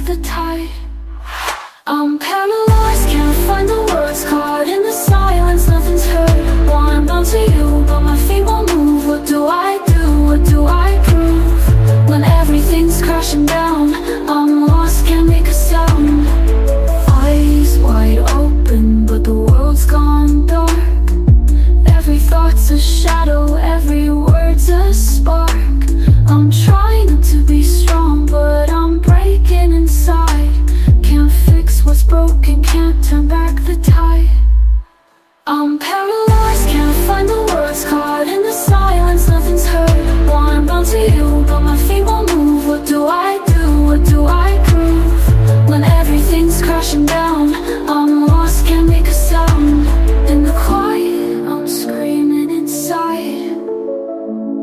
the tide. I'm paralyzed, can't find the words, caught in the silence, nothing's heard. Wanna bounce to you, but my feet won't move. What do I do? What do I prove? When everything's crashing down, I'm lost, can't make a sound. Eyes wide open, but the world's gone dark. Every thought's a shadow, every word's a spark. I'm trying not to be strong, but I'm breaking inside. Can't fix what's broken, can't turn back the tide. I'm paralyzed, can't find the words, caught in the silence, nothing's heard. Wanna bounce to you, but my feet won't move. What do I do? What do I prove? When everything's crashing down, I'm lost, can't make a sound. In the quiet, I'm screaming inside.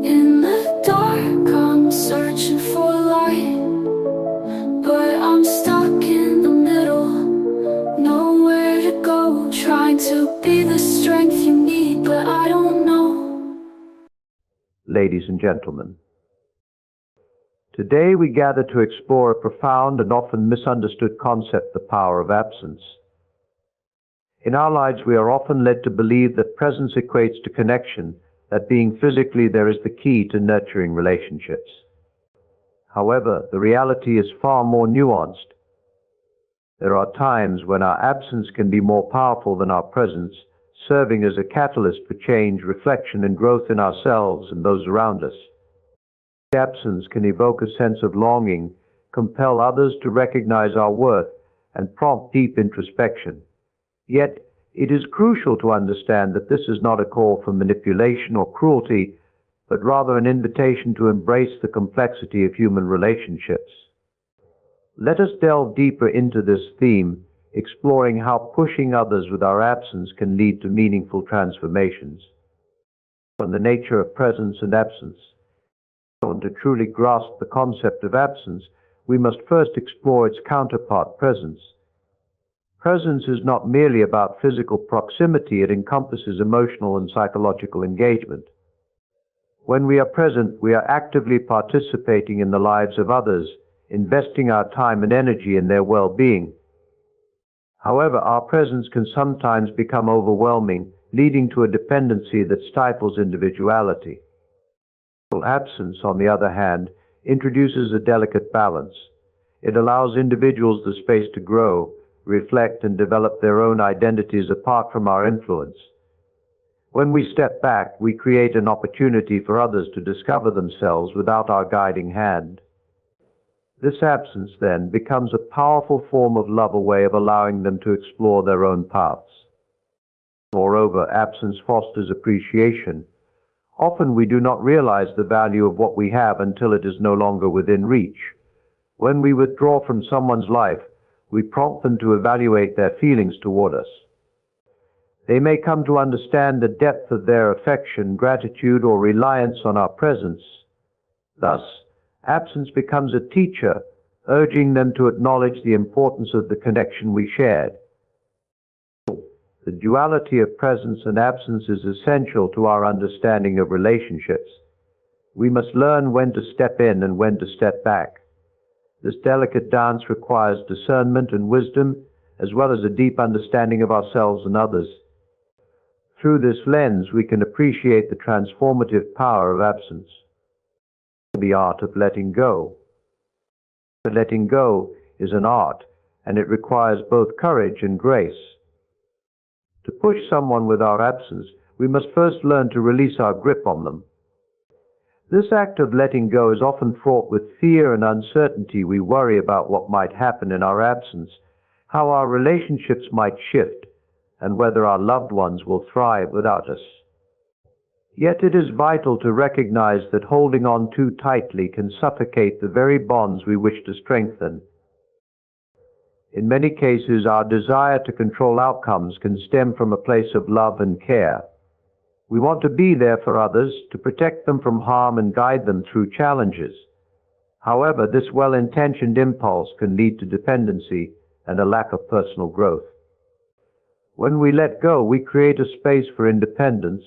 In the dark, I'm searching for light, but I'm stuck in the middle, nowhere to go. Trying to be the strength you need, but I don't know. Ladies and gentlemen, today we gather to explore a profound and often misunderstood concept, the power of absence. In our lives, we are often led to believe that presence equates to connection, that being physically there is the key to nurturing relationships. However, the reality is far more nuanced. There are times when our absence can be more powerful than our presence, serving as a catalyst for change, reflection, and growth in ourselves and those around us. Absence can evoke a sense of longing, compel others to recognize our worth, and prompt deep introspection. Yet, it is crucial to understand that this is not a call for manipulation or cruelty, but rather an invitation to embrace the complexity of human relationships. Let us delve deeper into this theme, exploring how pushing others with our absence can lead to meaningful transformations. On the nature of presence and absence. To truly grasp the concept of absence, we must first explore its counterpart, presence. Presence is not merely about physical proximity, it encompasses emotional and psychological engagement. When we are present, we are actively participating in the lives of others, investing our time and energy in their well-being. However, our presence can sometimes become overwhelming, leading to a dependency that stifles individuality. Absence, on the other hand, introduces a delicate balance. It allows individuals the space to grow, reflect, and develop their own identities apart from our influence. When we step back, we create an opportunity for others to discover themselves without our guiding hand. This absence, then, becomes a powerful form of love, a way of allowing them to explore their own paths. Moreover, absence fosters appreciation. Often we do not realize the value of what we have until it is no longer within reach. When we withdraw from someone's life, we prompt them to evaluate their feelings toward us. They may come to understand the depth of their affection, gratitude, or reliance on our presence. Thus, absence becomes a teacher, urging them to acknowledge the importance of the connection we shared. The duality of presence and absence is essential to our understanding of relationships. We must learn when to step in and when to step back. This delicate dance requires discernment and wisdom, as well as a deep understanding of ourselves and others. Through this lens, we can appreciate the transformative power of absence. The art of letting go. Letting go is an art, and it requires both courage and grace. To push someone with our absence, we must first learn to release our grip on them. This act of letting go is often fraught with fear and uncertainty. We worry about what might happen in our absence, how our relationships might shift, and whether our loved ones will thrive without us. Yet it is vital to recognize that holding on too tightly can suffocate the very bonds we wish to strengthen. In many cases, our desire to control outcomes can stem from a place of love and care. We want to be there for others, to protect them from harm and guide them through challenges. However, this well-intentioned impulse can lead to dependency and a lack of personal growth. When we let go, we create a space for independence,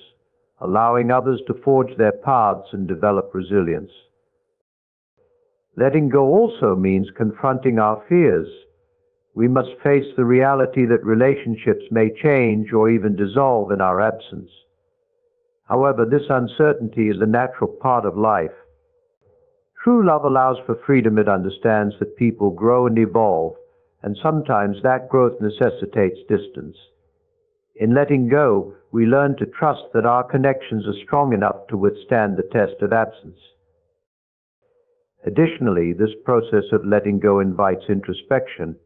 allowing others to forge their paths and develop resilience. Letting go also means confronting our fears. We must face the reality that relationships may change or even dissolve in our absence. However, this uncertainty is a natural part of life. True love allows for freedom. It understands that people grow and evolve, and sometimes that growth necessitates distance. In letting go, we learn to trust that our connections are strong enough to withstand the test of absence. Additionally, this process of letting go invites introspection.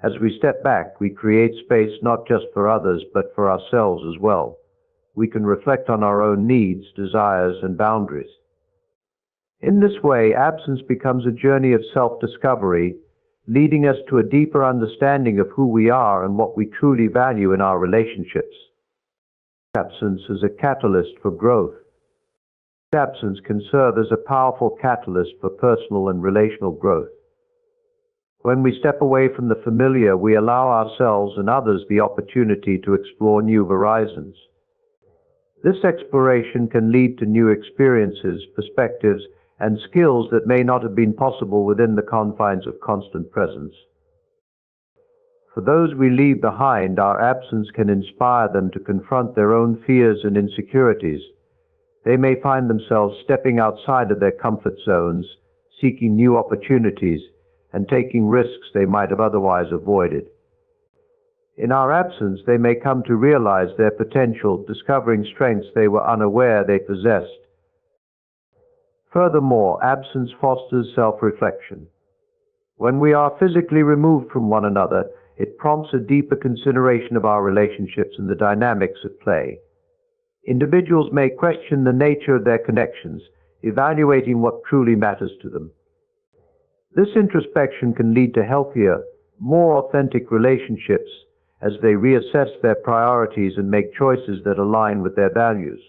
As we step back, we create space not just for others, but for ourselves as well. We can reflect on our own needs, desires, and boundaries. In this way, absence becomes a journey of self-discovery, leading us to a deeper understanding of who we are and what we truly value in our relationships. Absence is a catalyst for growth. Absence can serve as a powerful catalyst for personal and relational growth. When we step away from the familiar, we allow ourselves and others the opportunity to explore new horizons. This exploration can lead to new experiences, perspectives, and skills that may not have been possible within the confines of constant presence. For those we leave behind, our absence can inspire them to confront their own fears and insecurities. They may find themselves stepping outside of their comfort zones, seeking new opportunities, and taking risks they might have otherwise avoided. In our absence, they may come to realize their potential, discovering strengths they were unaware they possessed. Furthermore, absence fosters self-reflection. When we are physically removed from one another, it prompts a deeper consideration of our relationships and the dynamics at play. Individuals may question the nature of their connections, evaluating what truly matters to them. This introspection can lead to healthier, more authentic relationships as they reassess their priorities and make choices that align with their values.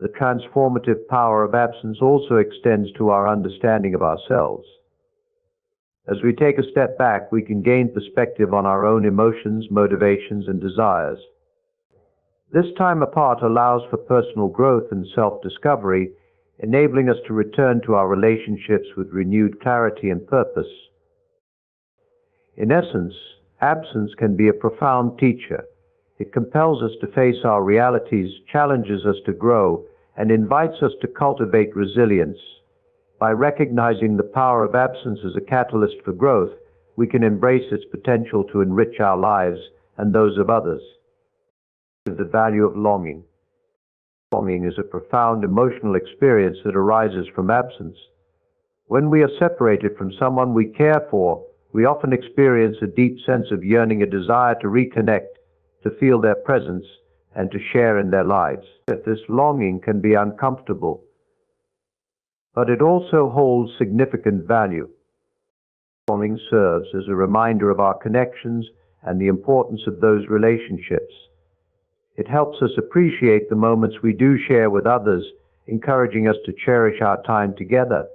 The transformative power of absence also extends to our understanding of ourselves. As we take a step back, we can gain perspective on our own emotions, motivations, and desires. This time apart allows for personal growth and self-discovery, enabling us to return to our relationships with renewed clarity and purpose. In essence, absence can be a profound teacher. It compels us to face our realities, challenges us to grow, and invites us to cultivate resilience. By recognizing the power of absence as a catalyst for growth, we can embrace its potential to enrich our lives and those of others. The value of longing. Longing is a profound emotional experience that arises from absence. When we are separated from someone we care for, we often experience a deep sense of yearning, a desire to reconnect, to feel their presence, and to share in their lives. This longing can be uncomfortable, but it also holds significant value. Longing serves as a reminder of our connections and the importance of those relationships. It helps us appreciate the moments we do share with others, encouraging us to cherish our time together.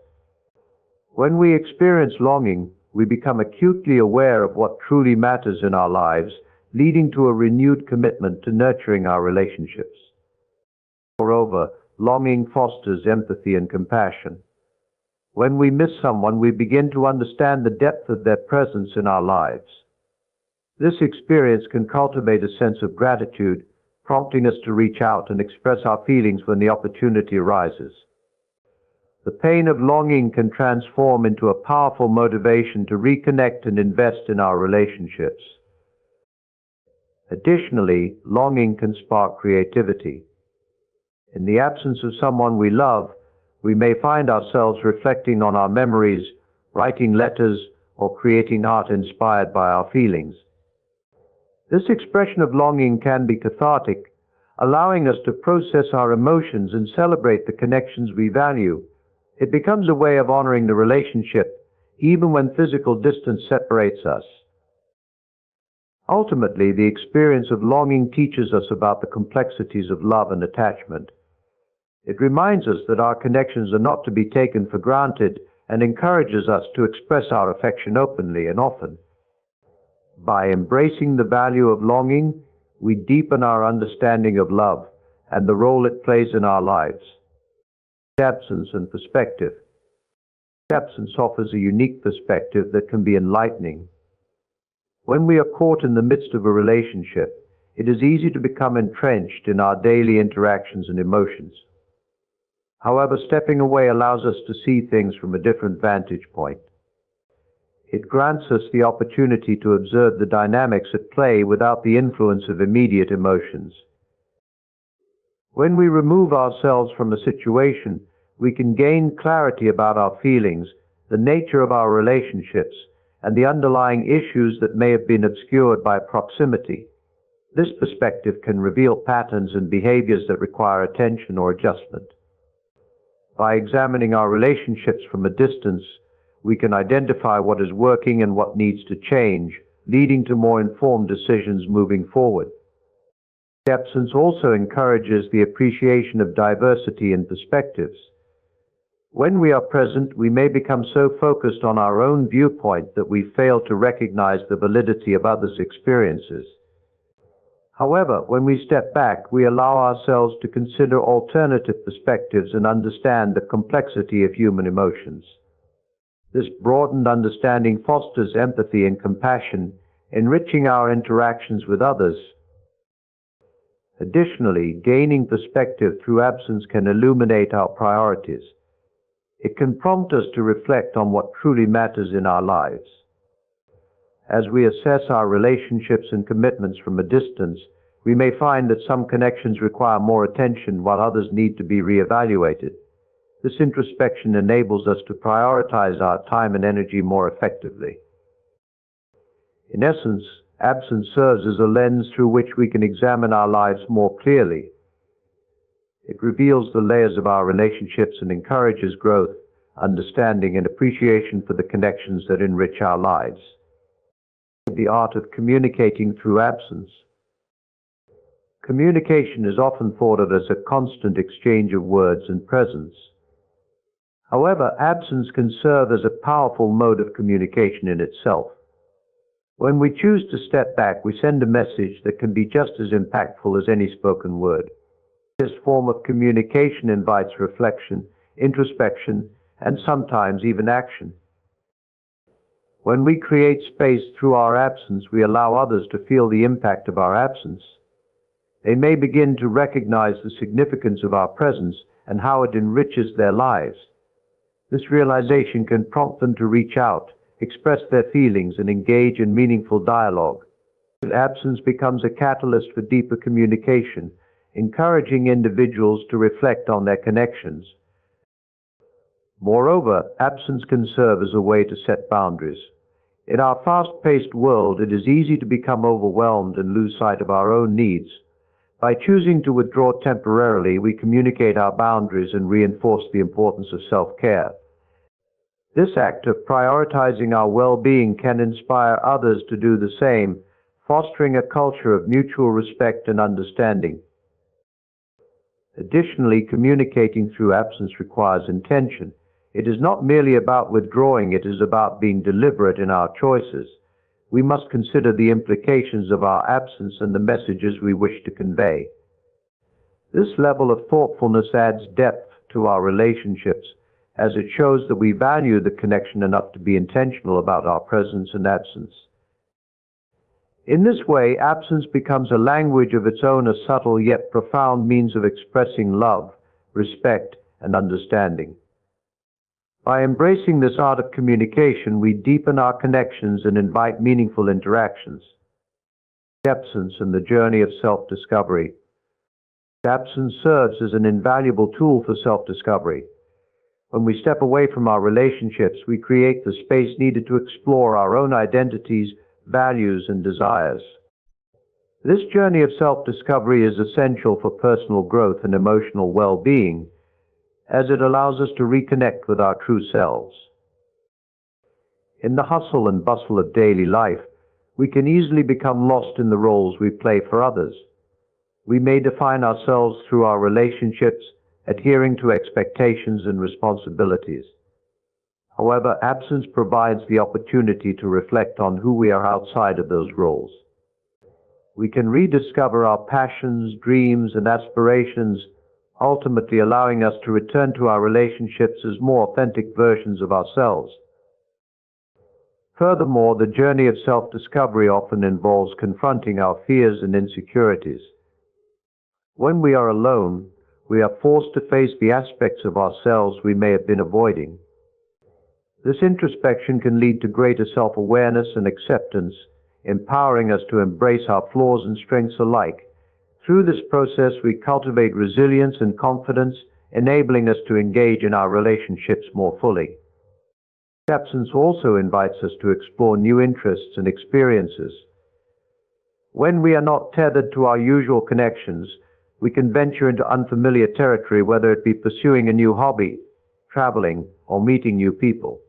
When we experience longing, we become acutely aware of what truly matters in our lives, leading to a renewed commitment to nurturing our relationships. Moreover, longing fosters empathy and compassion. When we miss someone, we begin to understand the depth of their presence in our lives. This experience can cultivate a sense of gratitude, prompting us to reach out and express our feelings when the opportunity arises. The pain of longing can transform into a powerful motivation to reconnect and invest in our relationships. Additionally, longing can spark creativity. In the absence of someone we love, we may find ourselves reflecting on our memories, writing letters, or creating art inspired by our feelings. This expression of longing can be cathartic, allowing us to process our emotions and celebrate the connections we value. It becomes a way of honoring the relationship, even when physical distance separates us. Ultimately, the experience of longing teaches us about the complexities of love and attachment. It reminds us that our connections are not to be taken for granted and encourages us to express our affection openly and often. By embracing the value of longing, we deepen our understanding of love and the role it plays in our lives. Absence and perspective. Absence offers a unique perspective that can be enlightening. When we are caught in the midst of a relationship, it is easy to become entrenched in our daily interactions and emotions. However, stepping away allows us to see things from a different vantage point. It grants us the opportunity to observe the dynamics at play without the influence of immediate emotions. When we remove ourselves from a situation, we can gain clarity about our feelings, the nature of our relationships, and the underlying issues that may have been obscured by proximity. This perspective can reveal patterns and behaviors that require attention or adjustment. By examining our relationships from a distance, we can identify what is working and what needs to change, leading to more informed decisions moving forward. Absence also encourages the appreciation of diversity in perspectives. When we are present, we may become so focused on our own viewpoint that we fail to recognize the validity of others' experiences. However, when we step back, we allow ourselves to consider alternative perspectives and understand the complexity of human emotions. This broadened understanding fosters empathy and compassion, enriching our interactions with others. Additionally, gaining perspective through absence can illuminate our priorities. It can prompt us to reflect on what truly matters in our lives. As we assess our relationships and commitments from a distance, we may find that some connections require more attention while others need to be reevaluated. This introspection enables us to prioritize our time and energy more effectively. In essence, absence serves as a lens through which we can examine our lives more clearly. It reveals the layers of our relationships and encourages growth, understanding, and appreciation for the connections that enrich our lives. The art of communicating through absence. Communication is often thought of as a constant exchange of words and presence. However, absence can serve as a powerful mode of communication in itself. When we choose to step back, we send a message that can be just as impactful as any spoken word. This form of communication invites reflection, introspection, and sometimes even action. When we create space through our absence, we allow others to feel the impact of our absence. They may begin to recognize the significance of our presence and how it enriches their lives. This realization can prompt them to reach out, express their feelings, and engage in meaningful dialogue. Absence becomes a catalyst for deeper communication, encouraging individuals to reflect on their connections. Moreover, absence can serve as a way to set boundaries. In our fast-paced world, it is easy to become overwhelmed and lose sight of our own needs. By choosing to withdraw temporarily, we communicate our boundaries and reinforce the importance of self-care. This act of prioritizing our well-being can inspire others to do the same, fostering a culture of mutual respect and understanding. Additionally, communicating through absence requires intention. It is not merely about withdrawing, it is about being deliberate in our choices. We must consider the implications of our absence and the messages we wish to convey. This level of thoughtfulness adds depth to our relationships, as it shows that we value the connection enough to be intentional about our presence and absence. In this way, absence becomes a language of its own, a subtle yet profound means of expressing love, respect, and understanding. By embracing this art of communication, we deepen our connections and invite meaningful interactions. Absence and the journey of self-discovery. Absence serves as an invaluable tool for self-discovery. When we step away from our relationships, we create the space needed to explore our own identities, values, and desires. This journey of self-discovery is essential for personal growth and emotional well-being, as it allows us to reconnect with our true selves. In the hustle and bustle of daily life, we can easily become lost in the roles we play for others. We may define ourselves through our relationships, adhering to expectations and responsibilities. However, absence provides the opportunity to reflect on who we are outside of those roles. We can rediscover our passions, dreams, and aspirations, ultimately allowing us to return to our relationships as more authentic versions of ourselves. Furthermore, the journey of self-discovery often involves confronting our fears and insecurities. When we are alone, we are forced to face the aspects of ourselves we may have been avoiding. This introspection can lead to greater self-awareness and acceptance, empowering us to embrace our flaws and strengths alike. Through this process, we cultivate resilience and confidence, enabling us to engage in our relationships more fully. Absence also invites us to explore new interests and experiences. When we are not tethered to our usual connections, we can venture into unfamiliar territory, whether it be pursuing a new hobby, traveling, or meeting new people.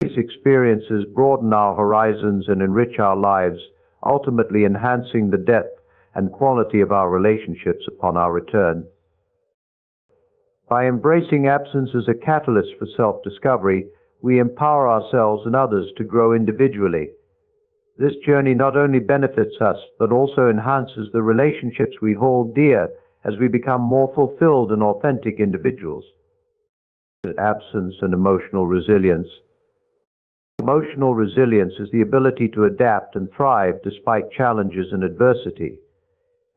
These experiences broaden our horizons and enrich our lives, ultimately enhancing the depth and quality of our relationships upon our return. By embracing absence as a catalyst for self-discovery, we empower ourselves and others to grow individually. This journey not only benefits us, but also enhances the relationships we hold dear as we become more fulfilled and authentic individuals. Absence and emotional resilience. Emotional resilience is the ability to adapt and thrive despite challenges and adversity.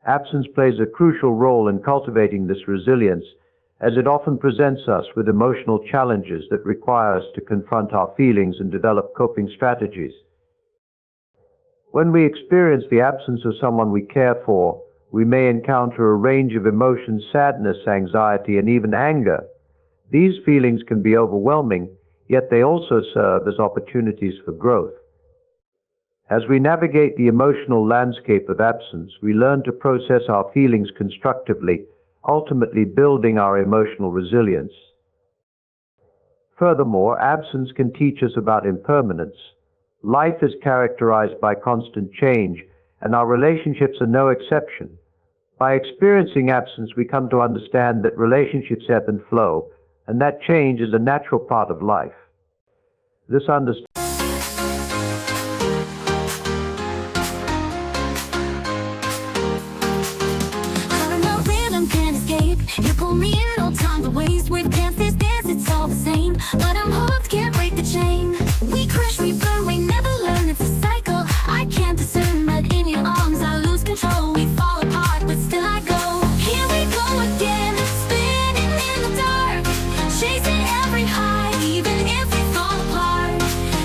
Absence plays a crucial role in cultivating this resilience, as it often presents us with emotional challenges that require us to confront our feelings and develop coping strategies. When we experience the absence of someone we care for, we may encounter a range of emotions: sadness, anxiety, and even anger. These feelings can be overwhelming, yet they also serve as opportunities for growth. As we navigate the emotional landscape of absence, we learn to process our feelings constructively, ultimately building our emotional resilience. Furthermore, absence can teach us about impermanence. Life is characterized by constant change, and our relationships are no exception. By experiencing absence, we come to understand that relationships ebb and flow, and that change is a natural part of life. This understanding you pull me in, no time to waste. We've danced this dance, it's all the same. But I'm hooked, can't break the chain. We crash, we burn, we never learn, it's a cycle. I can't discern, but in your arms I lose control. We fall apart, but still I go. Here we go again, spinning in the dark, chasing every high, even if we fall apart.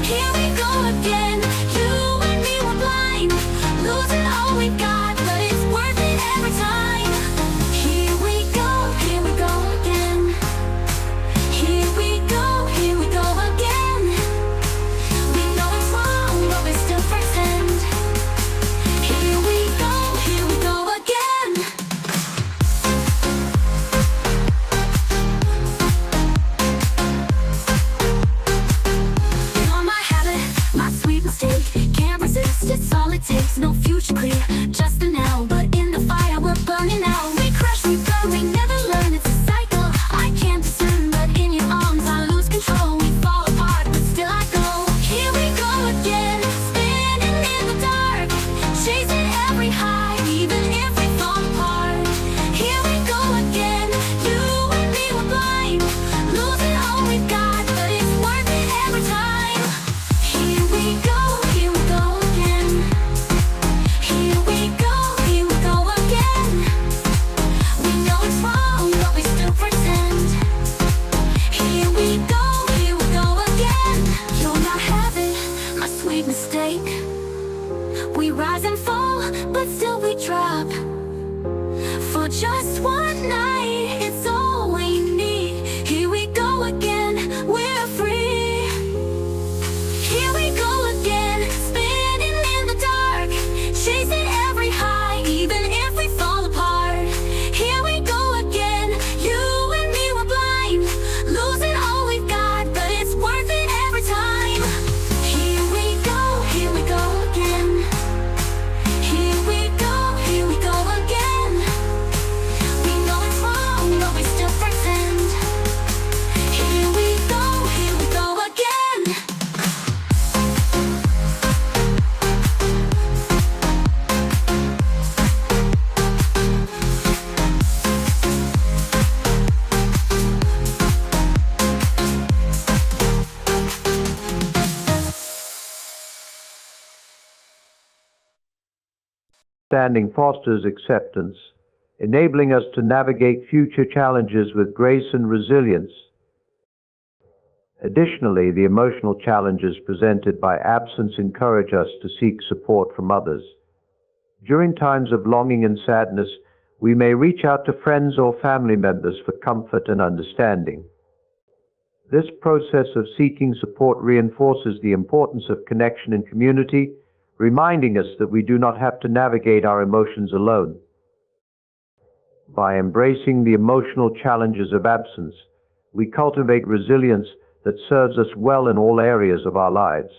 Here we go again, you and me were blind, losing all we got, but it's worth it every time. Here we go again. Here we go again. We know it's wrong, but we still pretend. Here we go again. You're my habit, my sweet mistake. Can't resist, it's all it takes. No future clear, just the now. But in the fire, we're burning out. We crash, we burn, we never learn, it's a cycle. I can't discern, but in your arms I lose control. We fall apart, but still I go. Here we go again, spinning in the dark, chasing every high, even if we fall apart. Here we go again, you and me were blind, losing all we've got, but it's worth it every time. Here we go again. Here we go again. We know it's wrong, but we still pretend. Here we go again. You're my habit, my sweet mistake. We rise and fall, but still we drop. For just one night, it's all we need. Here we go again, we're free. Here we go again, spinning in the dark, chasing every high, even if we fall apart. Here we go again, you and me were blind, losing all we've got, but it's worth it every time. Here we go again. Here we go again. We know it's wrong, understanding fosters acceptance, enabling us to navigate future challenges with grace and resilience. Additionally, the emotional challenges presented by absence encourage us to seek support from others. During times of longing and sadness, we may reach out to friends or family members for comfort and understanding. This process of seeking support reinforces the importance of connection and community, reminding us that we do not have to navigate our emotions alone. By embracing the emotional challenges of absence, we cultivate resilience that serves us well in all areas of our lives.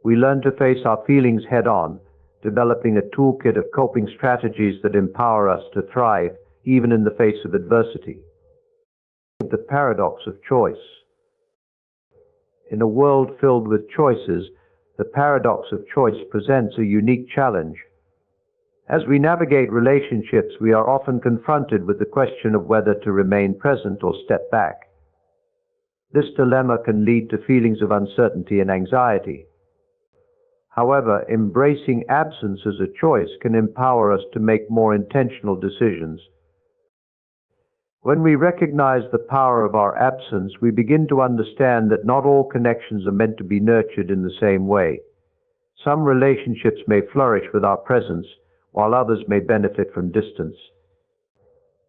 We learn to face our feelings head-on, developing a toolkit of coping strategies that empower us to thrive even in the face of adversity. The paradox of choice. In a world filled with choices, the paradox of choice presents a unique challenge. As we navigate relationships, we are often confronted with the question of whether to remain present or step back. This dilemma can lead to feelings of uncertainty and anxiety. However, embracing absence as a choice can empower us to make more intentional decisions. When we recognize the power of our absence, we begin to understand that not all connections are meant to be nurtured in the same way. Some relationships may flourish with our presence, while others may benefit from distance.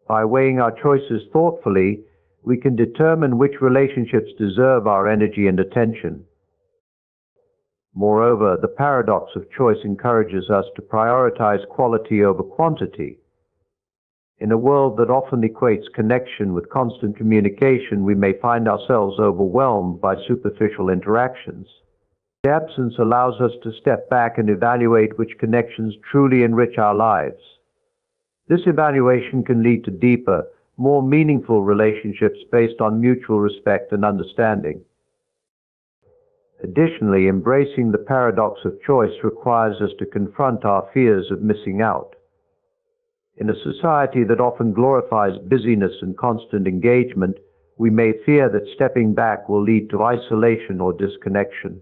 By weighing our choices thoughtfully, we can determine which relationships deserve our energy and attention. Moreover, the paradox of choice encourages us to prioritize quality over quantity. In a world that often equates connection with constant communication, we may find ourselves overwhelmed by superficial interactions. The absence allows us to step back and evaluate which connections truly enrich our lives. This evaluation can lead to deeper, more meaningful relationships based on mutual respect and understanding. Additionally, embracing the paradox of choice requires us to confront our fears of missing out. In a society that often glorifies busyness and constant engagement, we may fear that stepping back will lead to isolation or disconnection.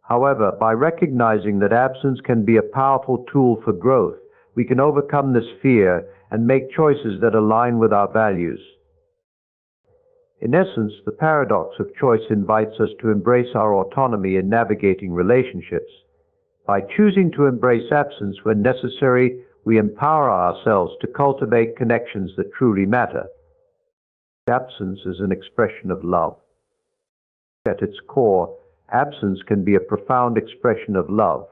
However, by recognizing that absence can be a powerful tool for growth, we can overcome this fear and make choices that align with our values. In essence, the paradox of choice invites us to embrace our autonomy in navigating relationships. By choosing to embrace absence when necessary, we empower ourselves to cultivate connections that truly matter. Absence is an expression of love. At its core, absence can be a profound expression of love.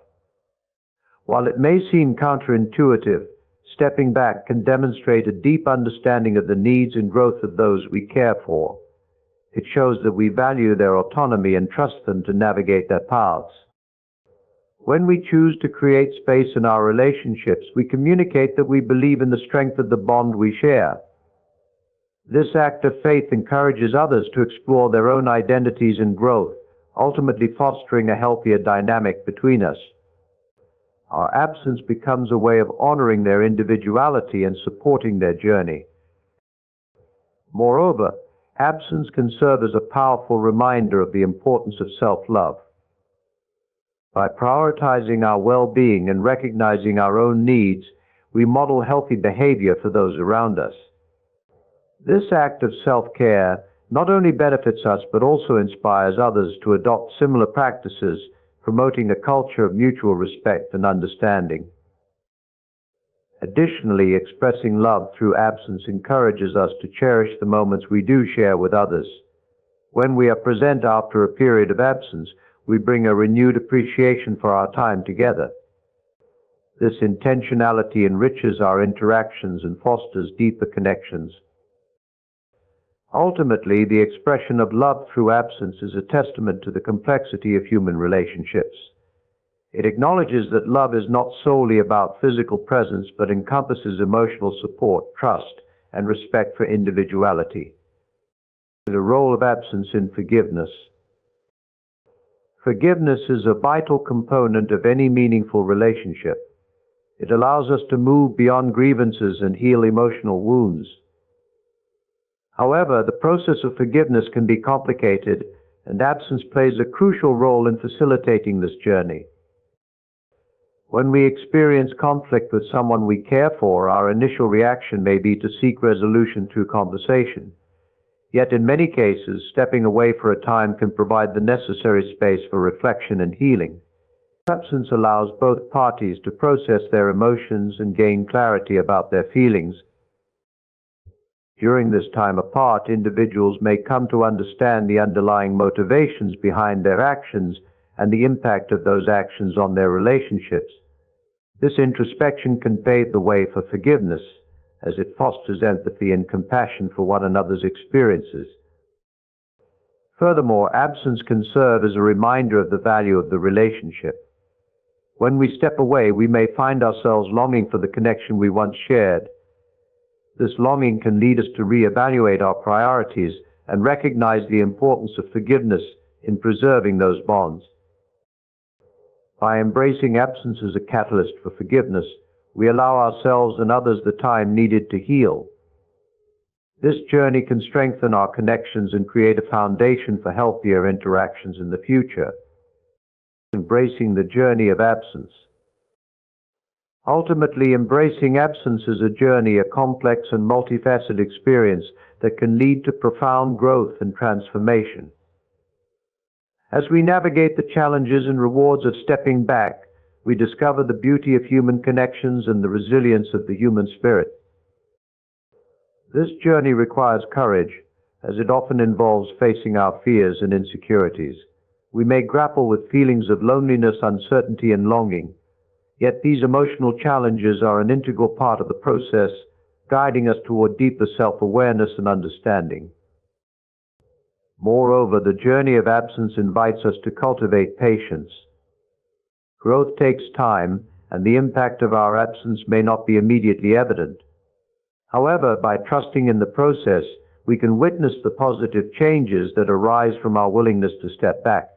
While it may seem counterintuitive, stepping back can demonstrate a deep understanding of the needs and growth of those we care for. It shows that we value their autonomy and trust them to navigate their paths. When we choose to create space in our relationships, we communicate that we believe in the strength of the bond we share. This act of faith encourages others to explore their own identities and growth, ultimately fostering a healthier dynamic between us. Our absence becomes a way of honoring their individuality and supporting their journey. Moreover, absence can serve as a powerful reminder of the importance of self-love. By prioritizing our well-being and recognizing our own needs, we model healthy behavior for those around us. This act of self-care not only benefits us but also inspires others to adopt similar practices, promoting a culture of mutual respect and understanding. Additionally, expressing love through absence encourages us to cherish the moments we do share with others. When we are present after a period of absence, we bring a renewed appreciation for our time together. This intentionality enriches our interactions and fosters deeper connections. Ultimately, the expression of love through absence is a testament to the complexity of human relationships. It acknowledges that love is not solely about physical presence, but encompasses emotional support, trust, and respect for individuality. The role of absence in forgiveness. Forgiveness is a vital component of any meaningful relationship. It allows us to move beyond grievances and heal emotional wounds. However, the process of forgiveness can be complicated, and absence plays a crucial role in facilitating this journey. When we experience conflict with someone we care for, our initial reaction may be to seek resolution through conversation. Yet in many cases, stepping away for a time can provide the necessary space for reflection and healing. Absence allows both parties to process their emotions and gain clarity about their feelings. During this time apart, individuals may come to understand the underlying motivations behind their actions and the impact of those actions on their relationships. This introspection can pave the way for forgiveness, as it fosters empathy and compassion for one another's experiences. Furthermore, absence can serve as a reminder of the value of the relationship. When we step away, we may find ourselves longing for the connection we once shared. This longing can lead us to reevaluate our priorities and recognize the importance of forgiveness in preserving those bonds. By embracing absence as a catalyst for forgiveness, we allow ourselves and others the time needed to heal. This journey can strengthen our connections and create a foundation for healthier interactions in the future. Embracing the journey of absence. Ultimately, embracing absence is a journey, a complex and multifaceted experience that can lead to profound growth and transformation. As we navigate the challenges and rewards of stepping back, we discover the beauty of human connections and the resilience of the human spirit. This journey requires courage, as it often involves facing our fears and insecurities. We may grapple with feelings of loneliness, uncertainty, and longing. Yet these emotional challenges are an integral part of the process, guiding us toward deeper self-awareness and understanding. Moreover, the journey of absence invites us to cultivate patience. Growth takes time, and the impact of our absence may not be immediately evident. However, by trusting in the process, we can witness the positive changes that arise from our willingness to step back.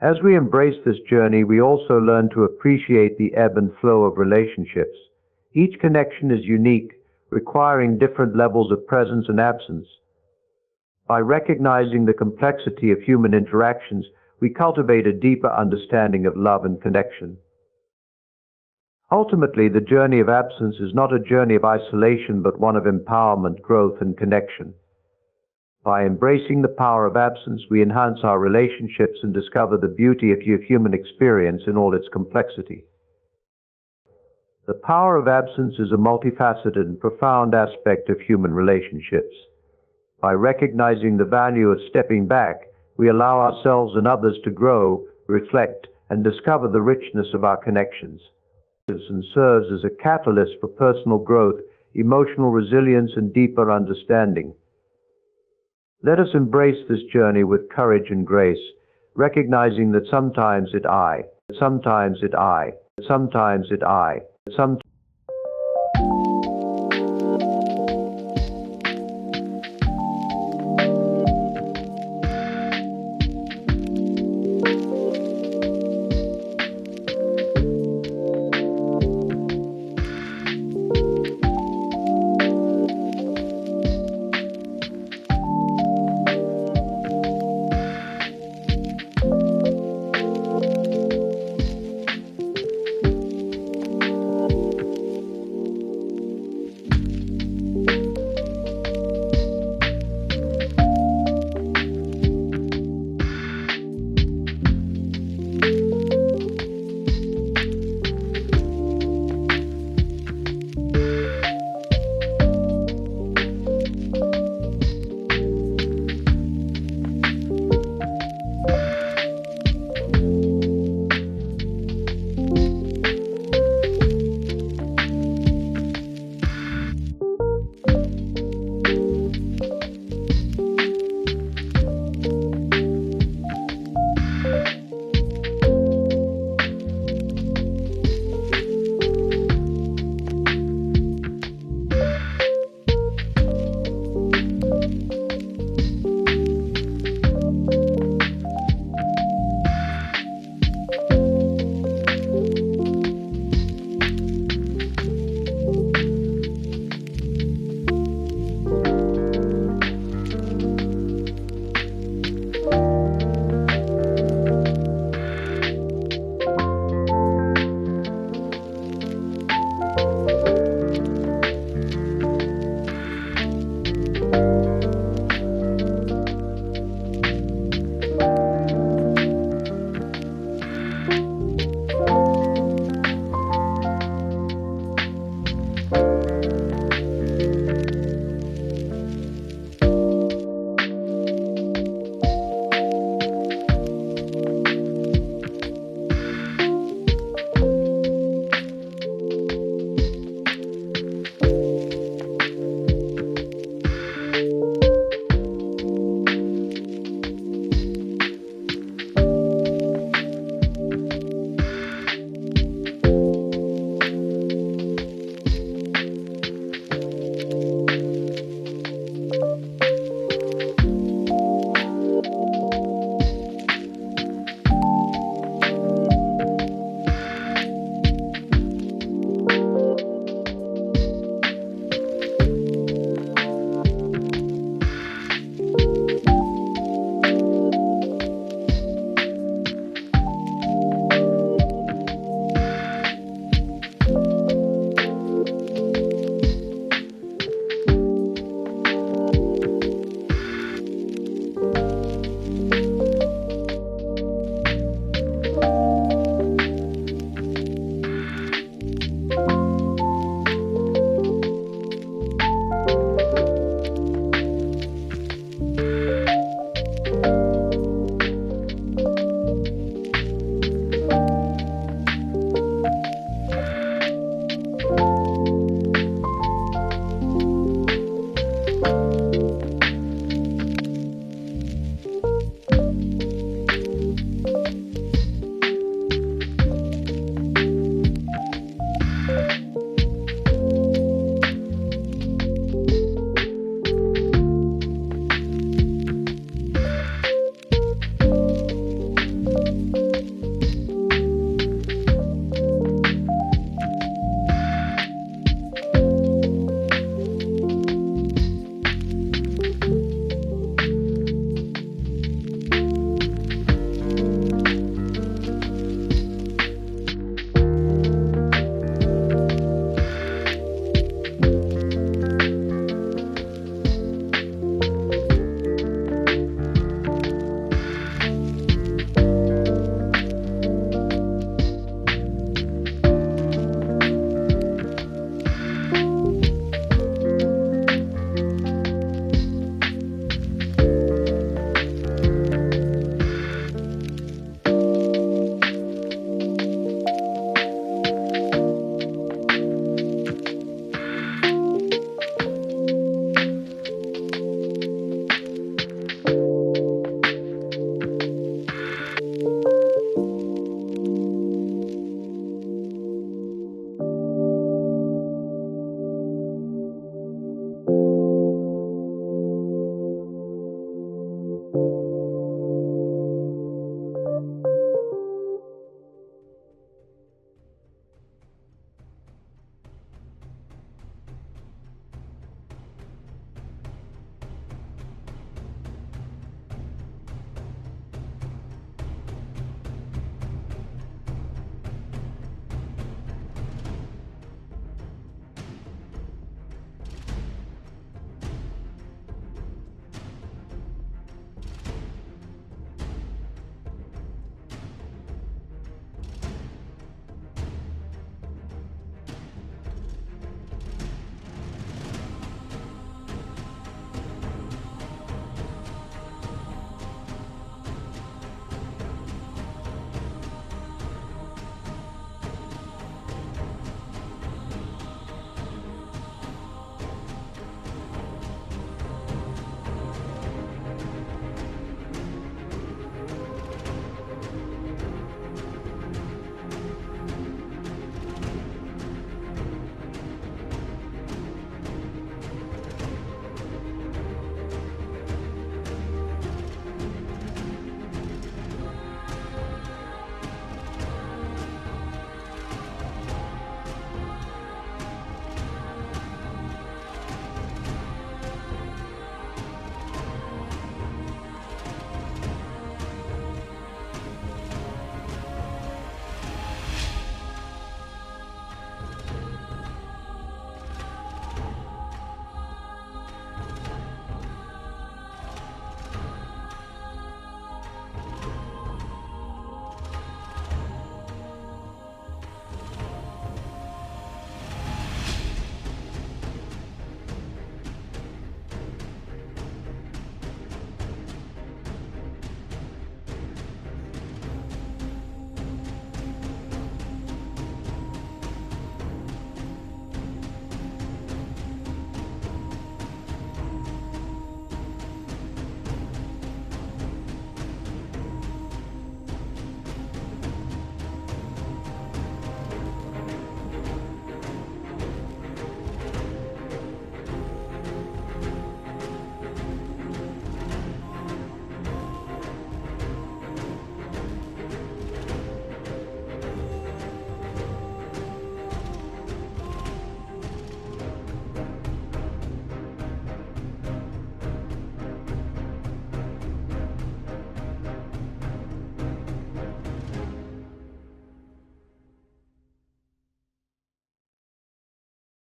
As we embrace this journey, we also learn to appreciate the ebb and flow of relationships. Each connection is unique, requiring different levels of presence and absence. By recognizing the complexity of human interactions, we cultivate a deeper understanding of love and connection. Ultimately, the journey of absence is not a journey of isolation, but one of empowerment, growth, and connection. By embracing the power of absence, we enhance our relationships and discover the beauty of human experience in all its complexity. The power of absence is a multifaceted and profound aspect of human relationships. By recognizing the value of stepping back, we allow ourselves and others to grow, reflect, and discover the richness of our connections. And serves as a catalyst for personal growth, emotional resilience, and deeper understanding. Let us embrace this journey with courage and grace, recognizing that sometimes it I, sometimes it I, sometimes it I, sometimes